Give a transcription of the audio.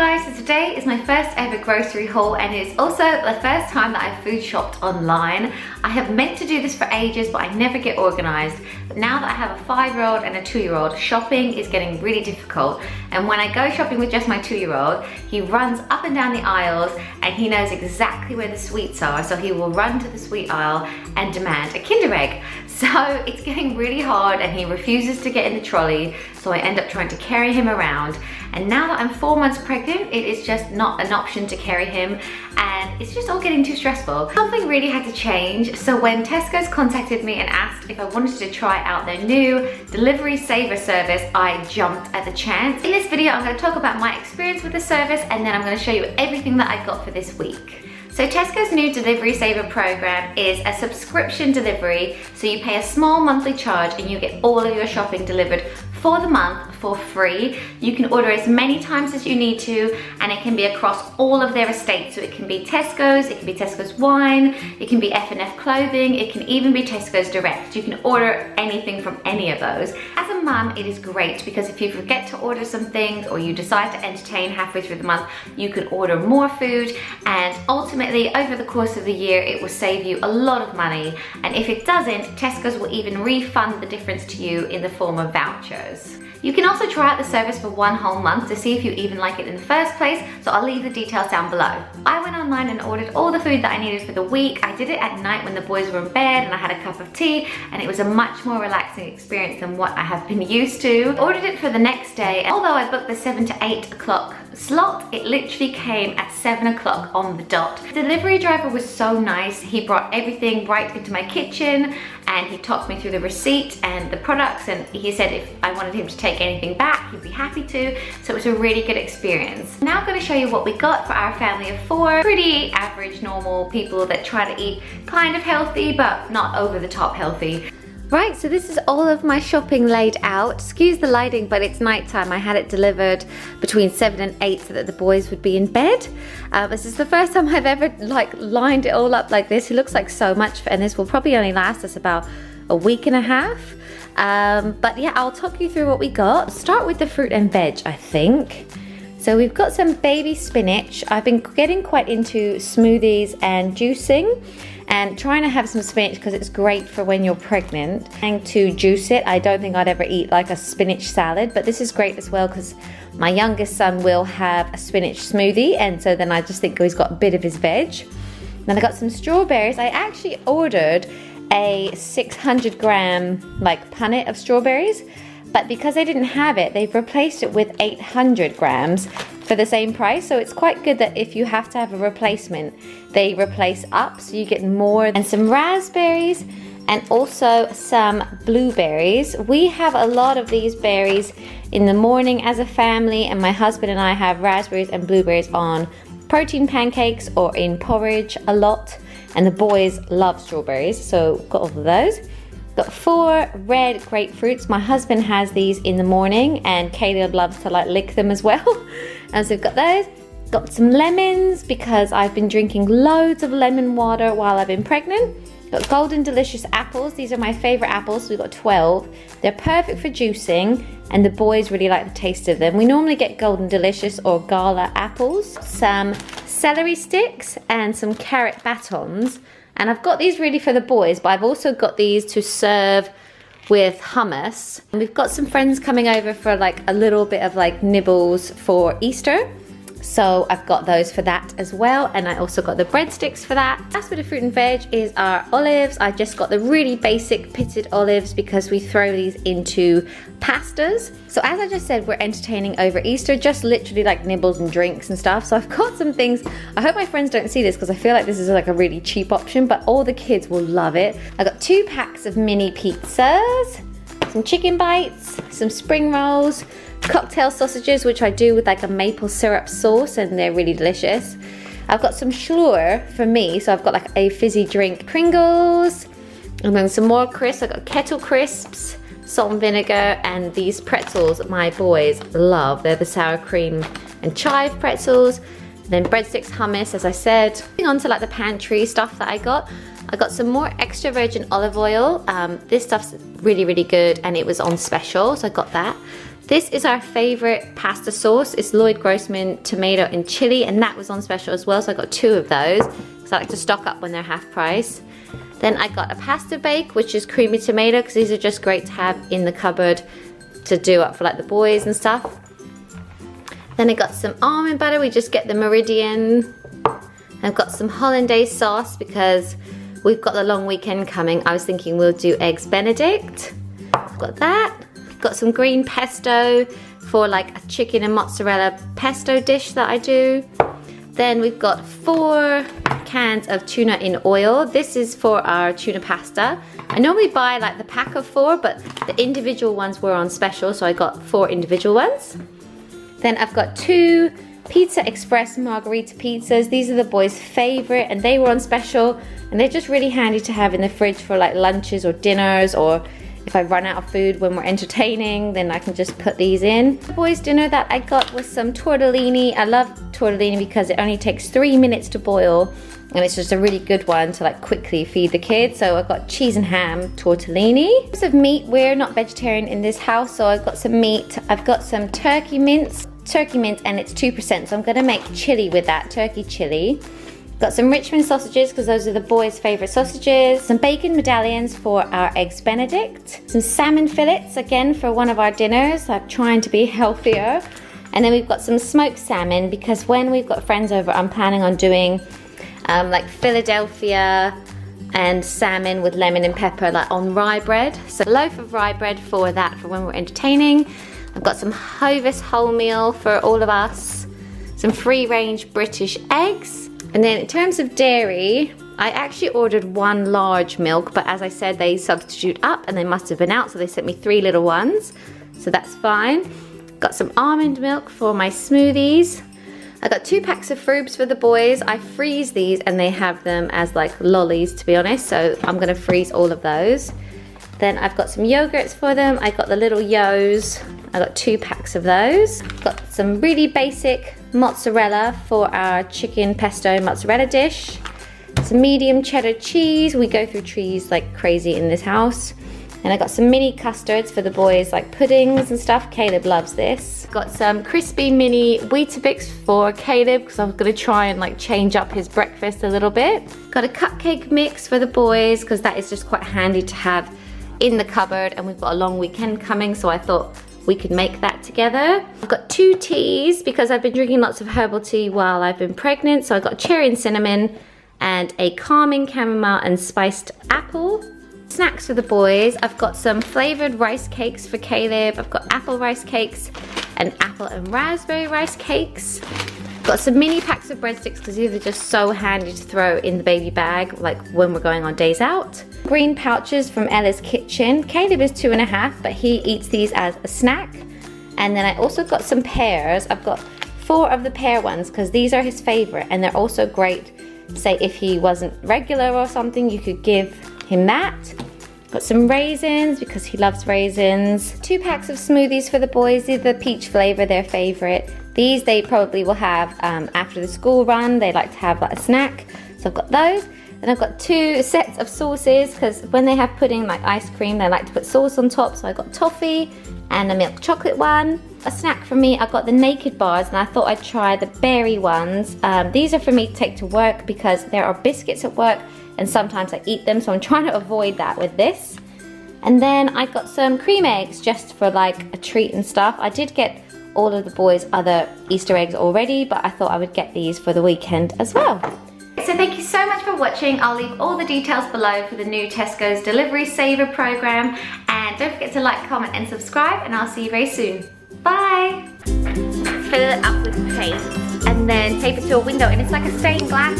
guys, so today is my first ever grocery haul and it's also the first time that I've food shopped online. I have meant to do this for ages but I never get organized. But now that I have a 5-year-old and a 2-year-old, shopping is getting really difficult. And when I go shopping with just my 2-year-old, he runs up and down the aisles and he knows exactly where the sweets are. So he will run to the sweet aisle and demand a Kinder Egg. So it's getting really hard and he refuses to get in the trolley. So I end up trying to carry him around. And now that I'm 4 months pregnant, it is just not an option to carry him and it's just all getting too stressful. Something really had to change. So when Tesco's contacted me and asked if I wanted to try out their new delivery saver service, I jumped at the chance. In this video, I'm going to talk about my experience with the service and then I'm going to show you everything that I got for this week. So Tesco's new Delivery Saver program is a subscription delivery, so you pay a small monthly charge and you get all of your shopping delivered for the month for free. You can order as many times as you need to and it can be across all of their estate. So it can be Tesco's, it can be Tesco's wine, it can be F&F clothing, it can even be Tesco's direct. You can order anything from any of those. As a mum, it is great because if you forget to order some things or you decide to entertain halfway through the month, you can order more food and ultimately over the course of the year it will save you a lot of money, and if it doesn't, Tesco's will even refund the difference to you in the form of vouchers. You can also try out the service for 1 whole month to see if you even like it in the first place, so I'll leave the details down below. I went online and ordered all the food that I needed for the week. I did it at night when the boys were in bed and I had a cup of tea and it was a much more relaxing experience than what I have been used to. I ordered it for the next day and although I booked the 7 to 8 o'clock slot, it literally came at 7 o'clock on the dot. The delivery driver was so nice. He brought everything right into my kitchen and he talked me through the receipt and the products, and he said if I wanted him to take anything back, he'd be happy to. So it was a really good experience. Now I'm going to show you what we got for our family of 4. Pretty average, normal people that try to eat kind of healthy, but not over the top healthy. Right, so this is all of my shopping laid out. Excuse the lighting, but it's nighttime. I had it delivered between 7 and 8 so that the boys would be in bed. This is the first time I've ever lined it all up like this. It looks like so much, and this will probably only last us about a week and a half. But yeah, I'll talk you through what we got. Start with the fruit and veg, I think. So we've got some baby spinach. I've been getting quite into smoothies and juicing and trying to have some spinach because it's great for when you're pregnant. And to juice it, I don't think I'd ever eat like a spinach salad, but this is great as well because my youngest son will have a spinach smoothie, and so then I just think he's got a bit of his veg. Then I got some strawberries. I actually ordered a 600-gram punnet of strawberries, but because they didn't have it, they've replaced it with 800 grams for the same price. So it's quite good that if you have to have a replacement, they replace up, so you get more. And some raspberries and also some blueberries. We have a lot of these berries in the morning as a family, and my husband and I have raspberries and blueberries on protein pancakes or in porridge a lot. And the boys love strawberries, so got all of those. Got 4 red grapefruits. My husband has these in the morning and Caleb loves to lick them as well. And so we've got those. Got some lemons because I've been drinking loads of lemon water while I've been pregnant. Got Golden Delicious apples. These are my favorite apples. We've got 12. They're perfect for juicing and the boys really like the taste of them. We normally get Golden Delicious or Gala apples. Some celery sticks and some carrot batons. And I've got these really for the boys, but I've also got these to serve with hummus. And we've got some friends coming over for a little bit of nibbles for Easter. So I've got those for that as well, and I also got the breadsticks for that. Last bit of fruit and veg is our olives. I just got the really basic pitted olives because we throw these into pastas. So as I just said, we're entertaining over Easter, just literally nibbles and drinks and stuff. So I've got some things. I hope my friends don't see this because I feel like this is a really cheap option, but all the kids will love it. I got 2 packs of mini pizzas, some chicken bites, some spring rolls, cocktail sausages, which I do with a maple syrup sauce, and they're really delicious. I've got some Schlur for me, so I've got a fizzy drink, Pringles, and then some more crisps. I've got kettle crisps, salt and vinegar, and these pretzels my boys love. They're the sour cream and chive pretzels. And then breadsticks, hummus, as I said. Moving on to the pantry stuff that I got some more extra virgin olive oil. This stuff's really, really good and it was on special, so I got that. This is our favorite pasta sauce. It's Lloyd Grossman tomato and chili, and that was on special as well, so I got 2 of those because I like to stock up when they're half price. Then I got a pasta bake, which is creamy tomato, because these are just great to have in the cupboard to do up for like the boys and stuff. Then I got some almond butter. We just get the Meridian. I've got some hollandaise sauce because we've got the long weekend coming. I was thinking we'll do eggs Benedict. I've got that. Got some green pesto for like a chicken and mozzarella pesto dish that I do. Then we've got 4 cans of tuna in oil. This is for our tuna pasta. I normally buy like the pack of 4, but the individual ones were on special, so I got 4 individual ones. Then I've got 2 Pizza Express margarita pizzas. These are the boys' favorite, and they were on special, and they're just really handy to have in the fridge for like lunches or dinners, or if I run out of food when we're entertaining, then I can just put these in. The boys' dinner that I got was some tortellini. I love tortellini because it only takes 3 minutes to boil, and it's just a really good one to like quickly feed the kids. So I got cheese and ham tortellini. Lots of meat. We're not vegetarian in this house, so I've got some meat. I've got some turkey mince, and it's 2%, so I'm gonna make chili with that, turkey chili. Got some Richmond sausages because those are the boys' favourite sausages. Some bacon medallions for our eggs Benedict. Some salmon fillets, again for one of our dinners. I'm trying to be healthier. And then we've got some smoked salmon because when we've got friends over, I'm planning on doing like Philadelphia and salmon with lemon and pepper, like on rye bread. So a loaf of rye bread for that for when we're entertaining. I've got some Hovis wholemeal for all of us. Some free-range British eggs. And then in terms of dairy, I actually ordered 1 large milk, but as I said, they substitute up and they must have been out, so they sent me 3 little ones. So that's fine. Got some almond milk for my smoothies. I got 2 packs of Froobs for the boys. I freeze these and they have them as like lollies, to be honest, so I'm gonna freeze all of those. Then I've got some yogurts for them. I got the little Yo's. I got 2 packs of those. Got some really basic mozzarella for our chicken pesto mozzarella dish. Some medium cheddar cheese. We go through cheese like crazy in this house. And I got some mini custards for the boys, like puddings and stuff. Caleb loves this. Got some crispy mini Weetabix for Caleb because I'm gonna try and like change up his breakfast a little bit. Got a cupcake mix for the boys because that is just quite handy to have in the cupboard, and we've got a long weekend coming, so I thought we could make that together. I've got 2 teas because I've been drinking lots of herbal tea while I've been pregnant. So I got cherry and cinnamon and a calming chamomile and spiced apple. Snacks for the boys. I've got some flavored rice cakes for Caleb. I've got apple rice cakes and apple and raspberry rice cakes. Got some mini packs of breadsticks because these are just so handy to throw in the baby bag, like when we're going on days out. Green pouches from Ella's Kitchen. Caleb is 2.5, but he eats these as a snack. And then I also got some pears. I've got 4 of the pear ones because these are his favorite, and they're also great. Say if he wasn't regular or something, you could give him that. Got some raisins because he loves raisins. 2 packs of smoothies for the boys. These are the peach flavor, their favorite. These they probably will have after the school run. They like to have like a snack. So I've got those. Then I've got 2 sets of sauces because when they have pudding like ice cream, they like to put sauce on top. So I got toffee and a milk chocolate one. A snack for me, I got the Naked bars, and I thought I'd try the berry ones. These are for me to take to work because there are biscuits at work and sometimes I eat them, so I'm trying to avoid that with this. And then I got some cream eggs just for like a treat and stuff. I did get all of the boys' other Easter eggs already, but I thought I would get these for the weekend as well. So thank you so much for watching. I'll leave all the details below for the new Tesco's Delivery Saver program. And don't forget to like, comment and subscribe, and I'll see you very soon. Bye! Fill it up with paint and then tape it to a window, and it's like a stained glass